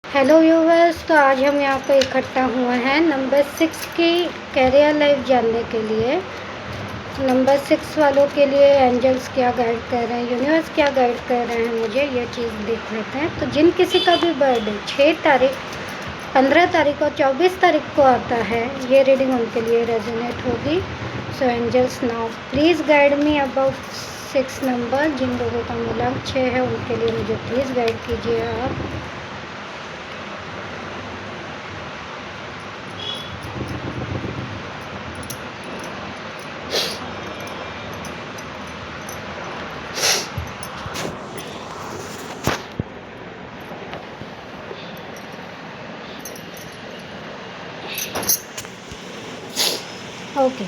Hello viewers, तो आज हम यहाँ पे इकट्ठा हुए हैं नंबर 6 की कैरियर लाइफ जानने के लिए। नंबर 6 वालों के लिए एंजल्स क्या गाइड कर रहे हैं, यूनिवर्स क्या गाइड कर रहे हैं, मुझे ये चीज़ देख लेते हैं। तो जिन किसी का भी बर्थडे 6 तारीख, 15 तारीख और 24 तारीख को आता है, ये रीडिंग उनके लिए रेजोनेट होगी। So angels now please guide me about 6 number. जिन लोगों का मूलांक 6 है उनके लिए मुझे प्लीज़ गाइड कीजिए आप। ओके,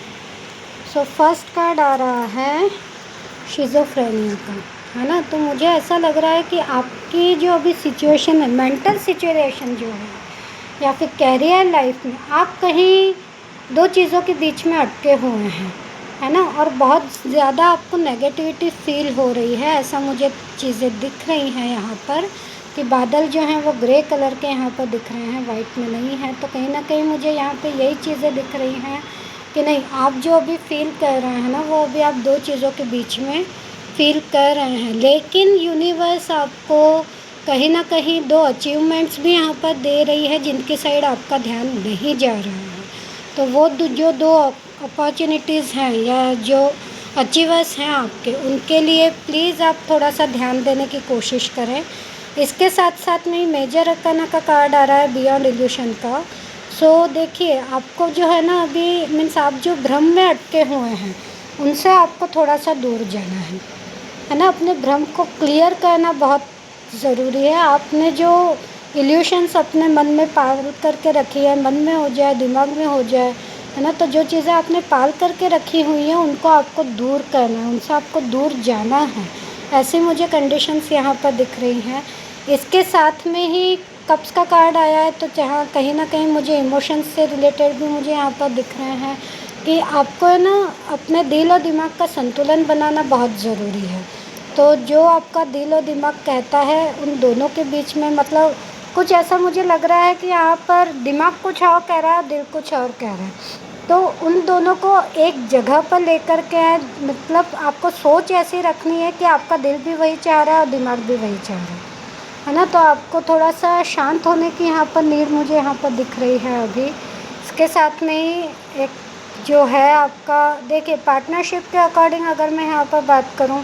सो फर्स्ट कार्ड आ रहा है शिज़ोफ्रेनिया का, है ना। तो मुझे ऐसा लग रहा है कि आपकी जो अभी सिचुएशन है, मेंटल सिचुएशन जो है या फिर कैरियर लाइफ में, आप कहीं दो चीज़ों के बीच में अटके हुए हैं, है ना। और बहुत ज़्यादा आपको नेगेटिविटी फील हो रही है, ऐसा मुझे चीज़ें दिख रही हैं यहाँ पर कि बादल जो हैं वो ग्रे कलर के यहाँ पर दिख रहे हैं, वाइट में नहीं है। तो कहीं ना कहीं मुझे यहाँ पे यही चीज़ें दिख रही हैं कि नहीं, आप जो अभी फील कर रहे हैं ना, वो अभी आप दो चीज़ों के बीच में फील कर रहे हैं। लेकिन यूनिवर्स आपको कहीं ना कहीं दो अचीवमेंट्स भी यहाँ पर दे रही है जिनकी साइड आपका ध्यान नहीं जा रहा है। तो वो जो दो अपॉर्चुनिटीज़ हैं या जो अचीवर्स हैं आपके, उनके लिए प्लीज़ आप थोड़ा सा ध्यान देने की कोशिश करें। इसके साथ साथ में मेजर अरकाना का कार्ड आ रहा है बियॉन्ड इल्यूशन का। सो देखिए, आपको जो है ना अभी मीन्स आप जो भ्रम में अटके हुए हैं उनसे आपको थोड़ा सा दूर जाना है ना। अपने भ्रम को क्लियर करना बहुत ज़रूरी है। आपने जो इल्यूशंस अपने मन में पाल करके रखी है, मन में हो जाए, दिमाग में हो जाए, है ना, तो जो चीज़ें आपने पाल करके रखी हुई हैं उनको आपको दूर करना है, उनसे आपको दूर जाना है। ऐसी मुझे कंडीशंस यहाँ पर दिख रही हैं। इसके साथ में ही कप्स का कार्ड आया है, तो जहाँ कहीं ना कहीं मुझे इमोशंस से रिलेटेड भी मुझे यहाँ पर दिख रहे हैं कि आपको है ना अपने दिल और दिमाग का संतुलन बनाना बहुत ज़रूरी है। तो जो आपका दिल और दिमाग कहता है उन दोनों के बीच में, मतलब कुछ ऐसा मुझे लग रहा है कि यहाँ पर दिमाग कुछ और कह रहा है, दिल कुछ और कह रहा है। तो उन दोनों को एक जगह पर लेकर के मतलब आपको सोच ऐसी रखनी है कि आपका दिल भी वही चाह रहा है और दिमाग भी वही चाह रहा है ना। तो आपको थोड़ा सा शांत होने की यहाँ पर नीड मुझे यहाँ पर दिख रही है अभी। इसके साथ में ही एक जो है आपका, देखिए पार्टनरशिप के अकॉर्डिंग अगर मैं यहाँ पर बात करूँ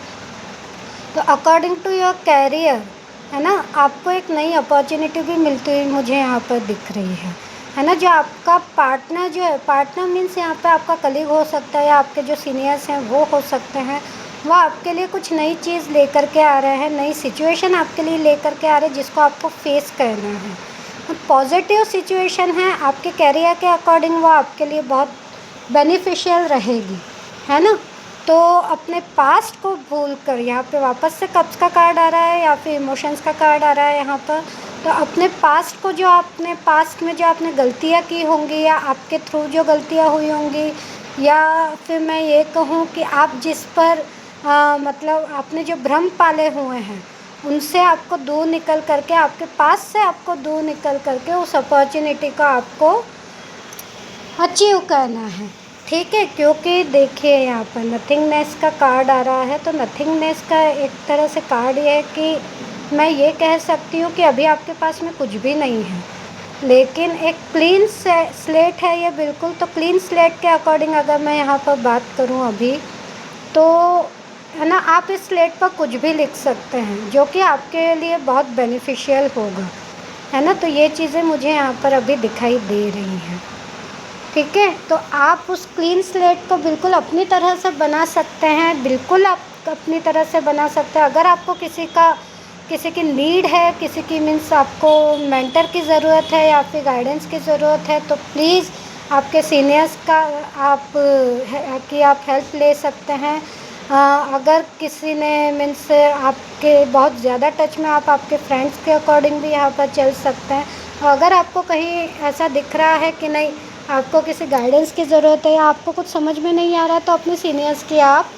तो अकॉर्डिंग टू योर कैरियर, है ना, आपको एक नई अपॉर्चुनिटी भी मिलती हुई मुझे यहाँ पर दिख रही है ना। जो आपका पार्टनर जो है, पार्टनर मीन्स यहाँ पे आपका कलीग हो सकता है या आपके जो सीनियर्स हैं वो हो सकते हैं। वो आपके लिए कुछ नई चीज़ लेकर के आ रहे हैं, नई सिचुएशन आपके लिए लेकर के आ रहे हैं जिसको आपको फेस करना है। पॉजिटिव सिचुएशन है आपके कैरियर के अकॉर्डिंग, वो आपके लिए बहुत बेनिफिशियल रहेगी, है ना। तो अपने पास्ट को भूल कर, यहाँ पे वापस से कप्स का कार्ड आ रहा है या फिर इमोशंस का कार्ड आ रहा है यहाँ पर। तो अपने पास्ट को, जो आपने पास्ट में जो आपने गलतियाँ की होंगी या आपके थ्रू जो गलतियाँ हुई होंगी, या फिर मैं ये कहूँ कि आप जिस पर मतलब आपने जो भ्रम पाले हुए हैं उनसे आपको दूर निकल करके, आपके पास से आपको दूर निकल करके उस अपॉर्चुनिटी का आपको अचीव करना है, ठीक है। क्योंकि देखिए यहाँ पर नथिंगनेस का कार्ड आ रहा है। तो नथिंगनेस का एक तरह से कार्ड ये है कि मैं ये कह सकती हूँ कि अभी आपके पास में कुछ भी नहीं है, लेकिन एक क्लीन स्लेट है ये, बिल्कुल। तो क्लीन स्लेट के अकॉर्डिंग अगर मैं यहाँ पर बात करूँ अभी, तो है ना, आप इस स्लेट पर कुछ भी लिख सकते हैं जो कि आपके लिए बहुत बेनिफिशियल होगा, है ना। तो ये चीज़ें मुझे यहाँ पर अभी दिखाई दे रही हैं, ठीक है। तो आप उस क्लीन स्लेट को बिल्कुल अपनी तरह से बना सकते हैं, बिल्कुल आप अपनी तरह से बना सकते हैं। अगर आपको किसी की नीड है, किसी की मीन्स आपको मेंटर की ज़रूरत है या फिर गाइडेंस की ज़रूरत है, तो प्लीज़ आपके सीनियर्स का आप हेल्प ले सकते हैं। अगर किसी ने मीन्स आपके बहुत ज़्यादा टच में, आप आपके फ्रेंड्स के अकॉर्डिंग भी यहाँ पर चल सकते हैं। और अगर आपको कहीं ऐसा दिख रहा है कि नहीं, आपको किसी गाइडेंस की ज़रूरत है या आपको कुछ समझ में नहीं आ रहा, तो अपने सीनियर्स की आप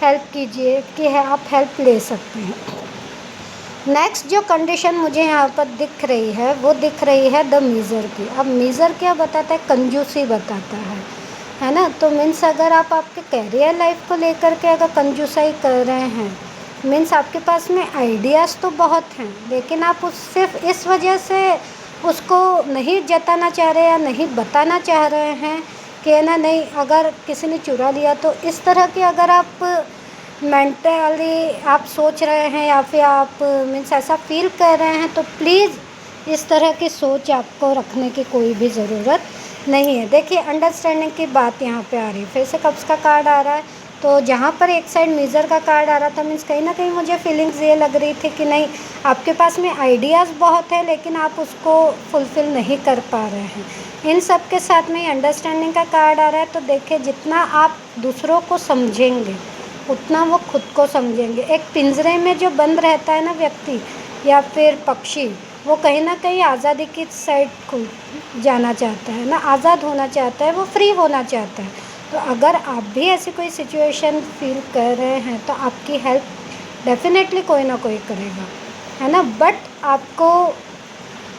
हेल्प कीजिए, कि है आप हेल्प ले सकते हैं। नेक्स्ट जो कंडीशन मुझे यहाँ पर दिख रही है वो दिख रही है द मीज़र की। अब मीज़र क्या बताता है? कंजूसी बताता है ना। तो मीन्स अगर आप आपके कैरियर लाइफ को लेकर के अगर कंजूसाई कर रहे हैं, मीन्स आपके पास में आइडियाज़ तो बहुत हैं, लेकिन आप उस सिर्फ इस वजह से उसको नहीं जताना चाह रहे या नहीं बताना चाह रहे हैं कि है ना, नहीं अगर किसी ने चुरा लिया तो इस तरह की अगर आप मेंटली आप सोच रहे हैं या फिर आप मीन्स ऐसा फील कर रहे हैं, तो प्लीज़ इस तरह की सोच आपको रखने की कोई भी ज़रूरत नहीं है। देखिए अंडरस्टैंडिंग की बात यहाँ पे आ रही है। फिर से कप्स का कार्ड आ रहा है, तो जहाँ पर एक साइड मीज़र का कार्ड आ रहा था, मीन्स कहीं ना कहीं मुझे फीलिंग्स ये लग रही थी कि नहीं, आपके पास में आइडियाज़ बहुत है लेकिन आप उसको फुलफ़िल नहीं कर पा रहे हैं। इन सब के साथ में अंडरस्टैंडिंग का कार्ड आ रहा है। तो देखिए जितना आप दूसरों को समझेंगे उतना वो खुद को समझेंगे। एक पिंजरे में जो बंद रहता है ना व्यक्ति या फिर पक्षी, वो कहीं ना कहीं आज़ादी की साइड को जाना चाहता है ना, आज़ाद होना चाहता है, वो फ्री होना चाहता है। तो अगर आप भी ऐसी कोई सिचुएशन फील कर रहे हैं तो आपकी हेल्प डेफिनेटली कोई ना कोई करेगा, है ना। बट आपको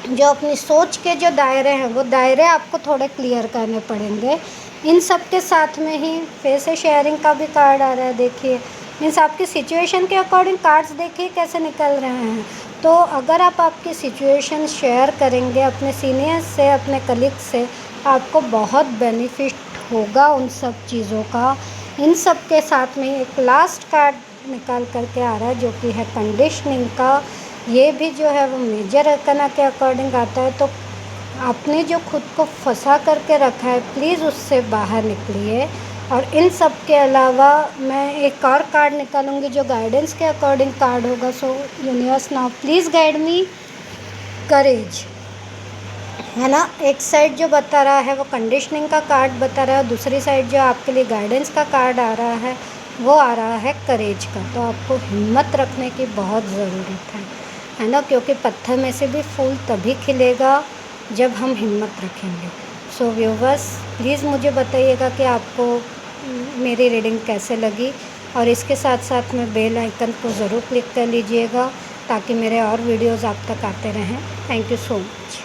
जो अपनी सोच के जो दायरे हैं वो दायरे आपको थोड़े क्लियर करने पड़ेंगे। इन सब के साथ में ही फिर से शेयरिंग का भी कार्ड आ रहा है। देखिए मीन्स आपकी सिचुएशन के अकॉर्डिंग कार्ड्स देखिए कैसे निकल रहे हैं। तो अगर आप आपकी सिचुएशन शेयर करेंगे अपने सीनियर्स से, अपने कलीग से, आपको बहुत बेनिफिट होगा उन सब चीज़ों का। इन सब के साथ में एक लास्ट कार्ड निकाल करके आ रहा है जो कि है कंडीशनिंग का। ये भी जो है वो मेजर अरकाना के अकॉर्डिंग आता है। तो आपने जो खुद को फंसा करके रखा है प्लीज़ उससे बाहर निकलिए। और इन सब के अलावा मैं एक और कार्ड निकालूंगी जो गाइडेंस के अकॉर्डिंग कार्ड होगा। So universe now please guide me courage, है ना। एक साइड जो बता रहा है वो कंडीशनिंग का कार्ड बता रहा है, दूसरी साइड जो आपके लिए गाइडेंस का कार्ड आ रहा है वो आ रहा है करेज का। तो आपको हिम्मत रखने की बहुत ज़रूरत है ना, क्योंकि पत्थर में से भी फूल तभी खिलेगा जब हम हिम्मत रखेंगे। सो व्यूवर्स प्लीज़ मुझे बताइएगा कि आपको मेरी रीडिंग कैसे लगी, और इसके साथ साथ में बेल आइकन को ज़रूर क्लिक कर लीजिएगा ताकि मेरे और वीडियोज़ आप तक आते रहें। Thank you so much.